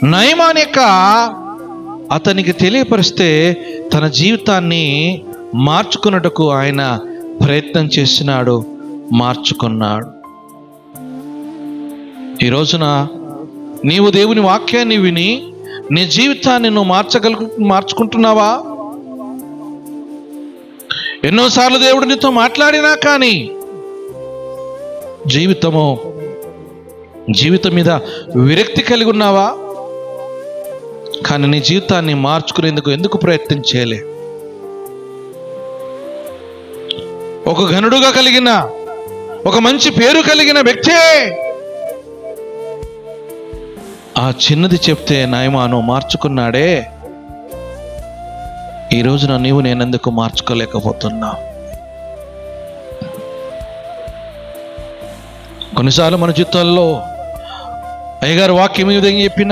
నయమాన్ యొక్క అతనికి తెలియపరిస్తే తన జీవితాన్ని మార్చుకున్నట్టుకు ఆయన ప్రయత్నం చేసినాడు, మార్చుకున్నాడు. ఈ రోజున నీవు దేవుని వాక్యాన్ని విని నీ జీవితాన్ని నువ్వు మార్చుకుంటున్నావా? ఎన్నోసార్లు దేవుడు నీతో మాట్లాడినా కానీ జీవితం మీద విరక్తి కలిగి ఉన్నావా? కానీ నీ జీవితాన్ని మార్చుకునేందుకు ఎందుకు ప్రయత్నం చేయలే? ఒక ఘనుడుగా కలిగిన, ఒక మంచి పేరు కలిగిన వ్యక్తే ఆ చిన్నది చెప్తే నయమాను మార్చుకున్నాడే. ఈ రోజున నీవు నేనెందుకు మార్చుకోలేకపోతున్నా? కొన్నిసార్లు మన జీవితాల్లో అయ్యగారు వాక్యం ఈ విధంగా చెప్పిన